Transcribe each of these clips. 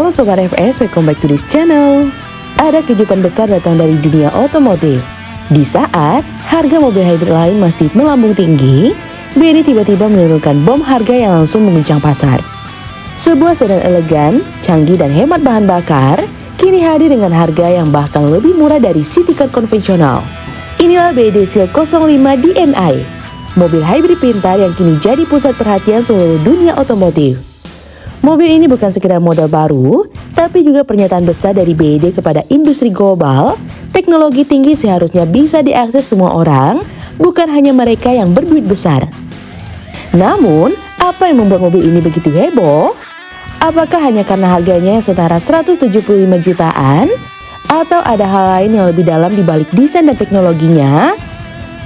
Halo Sobat FS, welcome back to this channel. Ada kejutan besar datang dari dunia otomotif. Di saat harga mobil hybrid lain masih melambung tinggi, BYD tiba-tiba menurunkan bom harga yang langsung mengguncang pasar. Sebuah sedan elegan, canggih dan hemat bahan bakar, kini hadir dengan harga yang bahkan lebih murah dari city car konvensional. Inilah BYD Seal 05 DMi, mobil hybrid pintar yang kini jadi pusat perhatian seluruh dunia otomotif. Mobil ini bukan sekedar model baru, tapi juga pernyataan besar dari BYD kepada industri global. Teknologi tinggi seharusnya bisa diakses semua orang, bukan hanya mereka yang berduit besar. Namun, apa yang membuat mobil ini begitu heboh? Apakah hanya karena harganya yang setara 175 jutaan? Atau ada hal lain yang lebih dalam di balik desain dan teknologinya?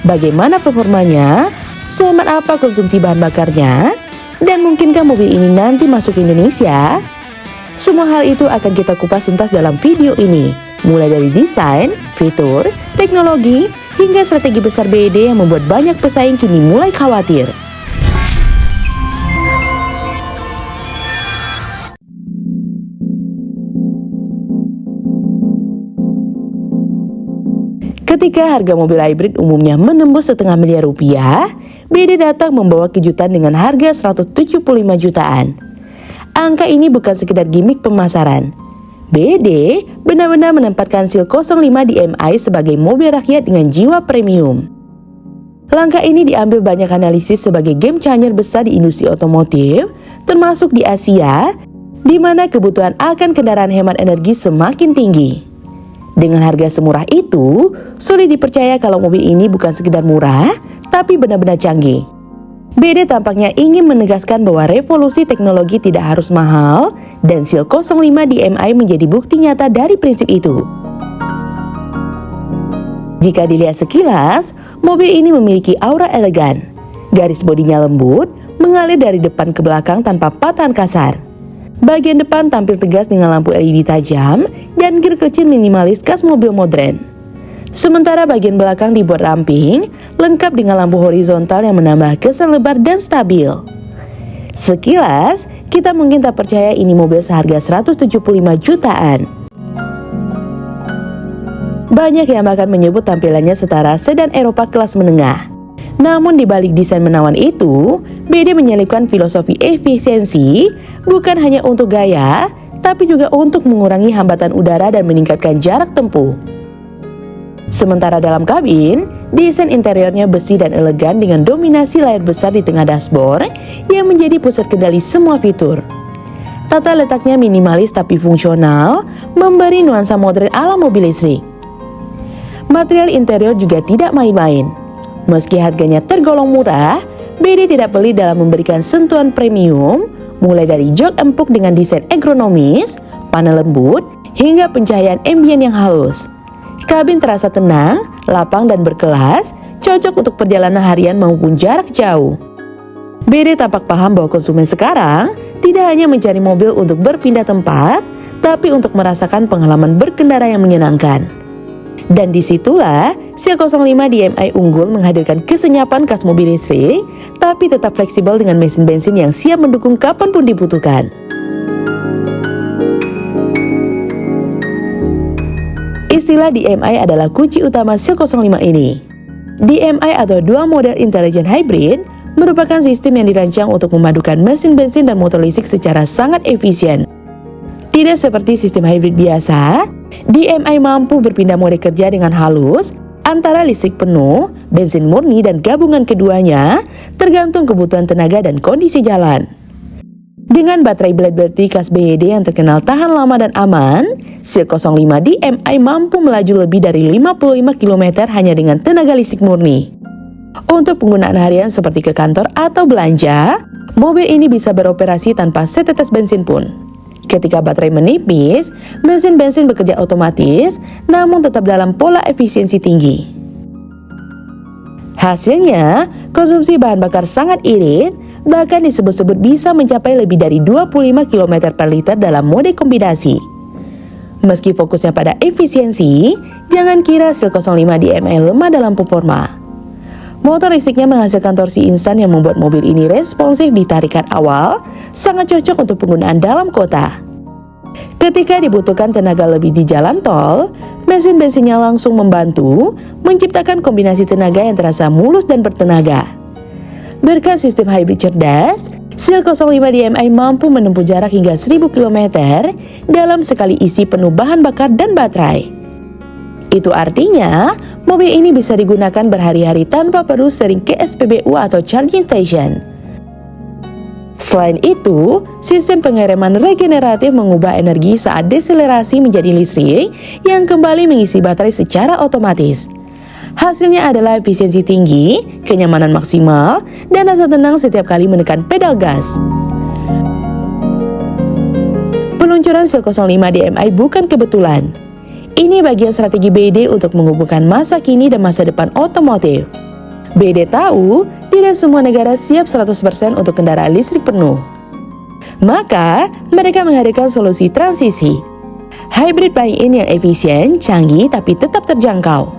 Bagaimana performanya? Sehemat apa konsumsi bahan bakarnya? Dan mungkinkah mobil ini nanti masuk ke Indonesia? Semua hal itu akan kita kupas tuntas dalam video ini. Mulai dari desain, fitur, teknologi, hingga strategi besar BYD yang membuat banyak pesaing kini mulai khawatir. Ketika harga mobil hybrid umumnya menembus setengah miliar rupiah, BYD datang membawa kejutan dengan harga 175 jutaan. Angka ini bukan sekedar gimmick pemasaran. BYD benar-benar menempatkan Seal 05 DMi sebagai mobil rakyat dengan jiwa premium. Langkah ini diambil banyak analisis sebagai game changer besar di industri otomotif, termasuk di Asia, di mana kebutuhan akan kendaraan hemat energi semakin tinggi. Dengan harga semurah itu, sulit dipercaya kalau mobil ini bukan sekedar murah, tapi benar-benar canggih. BYD tampaknya ingin menegaskan bahwa revolusi teknologi tidak harus mahal, dan Seal 05 DMi menjadi bukti nyata dari prinsip itu. Jika dilihat sekilas, mobil ini memiliki aura elegan. Garis bodinya lembut, mengalir dari depan ke belakang tanpa patahan kasar. Bagian depan tampil tegas dengan lampu LED tajam dan grill kecil minimalis khas mobil modern. Sementara bagian belakang dibuat ramping, lengkap dengan lampu horizontal yang menambah kesan lebar dan stabil. Sekilas, kita mungkin tak percaya ini mobil seharga 175 jutaan. Banyak yang bahkan menyebut tampilannya setara sedan Eropa kelas menengah. Namun di balik desain menawan itu, BYD menyelipkan filosofi efisiensi bukan hanya untuk gaya, tapi juga untuk mengurangi hambatan udara dan meningkatkan jarak tempuh. Sementara dalam kabin, desain interiornya besi dan elegan dengan dominasi layar besar di tengah dashboard yang menjadi pusat kendali semua fitur. Tata letaknya minimalis tapi fungsional, memberi nuansa modern ala mobil listrik. Material interior juga tidak main-main. Meski harganya tergolong murah, BYD tidak pelit dalam memberikan sentuhan premium, mulai dari jok empuk dengan desain ergonomis, panel lembut, hingga pencahayaan ambient yang halus. Kabin terasa tenang, lapang dan berkelas, cocok untuk perjalanan harian maupun jarak jauh. BYD tampak paham bahwa konsumen sekarang tidak hanya mencari mobil untuk berpindah tempat, tapi untuk merasakan pengalaman berkendara yang menyenangkan. Dan disitulah Seal 05 DMi unggul menghadirkan kesenyapan khas mobil listrik, tapi tetap fleksibel dengan mesin bensin yang siap mendukung kapanpun dibutuhkan. Istilah DMi adalah kunci utama Seal 05 ini. DMi atau Dual Model Intelligent Hybrid merupakan sistem yang dirancang untuk memadukan mesin bensin dan motor listrik secara sangat efisien. Tidak seperti sistem hybrid biasa, DMi mampu berpindah mode kerja dengan halus antara listrik penuh, bensin murni dan gabungan keduanya, tergantung kebutuhan tenaga dan kondisi jalan. Dengan baterai blade berti khas BYD yang terkenal tahan lama dan aman, Seal 05 DMi mampu melaju lebih dari 55 km hanya dengan tenaga listrik murni. Untuk penggunaan harian seperti ke kantor atau belanja, mobil ini bisa beroperasi tanpa setetes bensin pun. Ketika baterai menipis, mesin bensin bekerja otomatis, namun tetap dalam pola efisiensi tinggi. Hasilnya, konsumsi bahan bakar sangat irit, bahkan disebut-sebut bisa mencapai lebih dari 25 km per liter dalam mode kombinasi. Meski fokusnya pada efisiensi, jangan kira Seal 05 DMi lemah dalam performa. Motor listriknya menghasilkan torsi instan yang membuat mobil ini responsif di tarikan awal, sangat cocok untuk penggunaan dalam kota. Ketika dibutuhkan tenaga lebih di jalan tol, mesin bensinnya langsung membantu menciptakan kombinasi tenaga yang terasa mulus dan bertenaga. Berkat sistem hybrid cerdas, Seal 05 DMI mampu menempuh jarak hingga 1000 km dalam sekali isi penuh bahan bakar dan baterai. Itu artinya, mobil ini bisa digunakan berhari-hari tanpa perlu sering ke SPBU atau charging station. Selain itu, sistem pengereman regeneratif mengubah energi saat deselerasi menjadi listrik yang kembali mengisi baterai secara otomatis. Hasilnya adalah efisiensi tinggi, kenyamanan maksimal, dan rasa tenang setiap kali menekan pedal gas. Peluncuran Seal 05 DMI bukan kebetulan. Ini bagian strategi BYD untuk menghubungkan masa kini dan masa depan otomotif. BYD tahu tidak semua negara siap 100% untuk kendaraan listrik penuh. Maka, mereka menghadirkan solusi transisi. Hybrid plug-in yang efisien, canggih, tapi tetap terjangkau.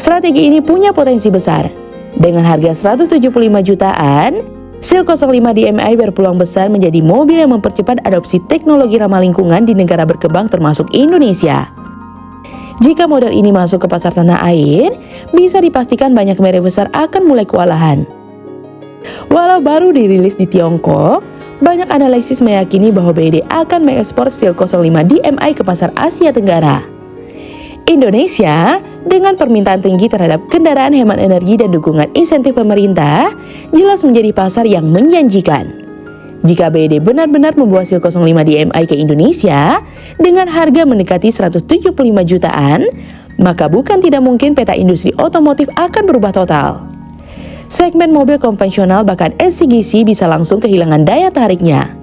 Strategi ini punya potensi besar. Dengan harga 175 jutaan, Seal 05 DMI berpeluang besar menjadi mobil yang mempercepat adopsi teknologi ramah lingkungan di negara berkembang termasuk Indonesia. Jika model ini masuk ke pasar tanah air, bisa dipastikan banyak merek besar akan mulai kewalahan. Walau baru dirilis di Tiongkok, banyak analisis meyakini bahwa BYD akan mengekspor Seal 05 DMI ke pasar Asia Tenggara. Indonesia, dengan permintaan tinggi terhadap kendaraan hemat energi dan dukungan insentif pemerintah, jelas menjadi pasar yang menjanjikan. Jika BYD benar-benar membawa Seal 05 DMI ke Indonesia dengan harga mendekati 175 jutaan, maka bukan tidak mungkin peta industri otomotif akan berubah total. Segmen mobil konvensional bahkan SCGC bisa langsung kehilangan daya tariknya.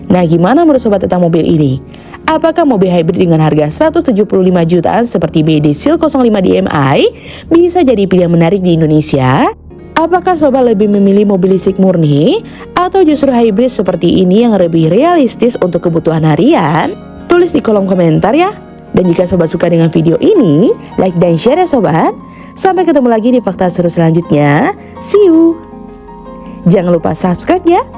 Nah, gimana menurut sobat tentang mobil ini? Apakah mobil hybrid dengan harga 175 jutaan seperti BYD Seal 05 DMI bisa jadi pilihan menarik di Indonesia? Apakah sobat lebih memilih mobil listrik murni atau justru hybrid seperti ini yang lebih realistis untuk kebutuhan harian? Tulis di kolom komentar ya. Dan jika sobat suka dengan video ini, like dan share ya sobat. Sampai ketemu lagi di fakta seru selanjutnya. See you. Jangan lupa subscribe ya.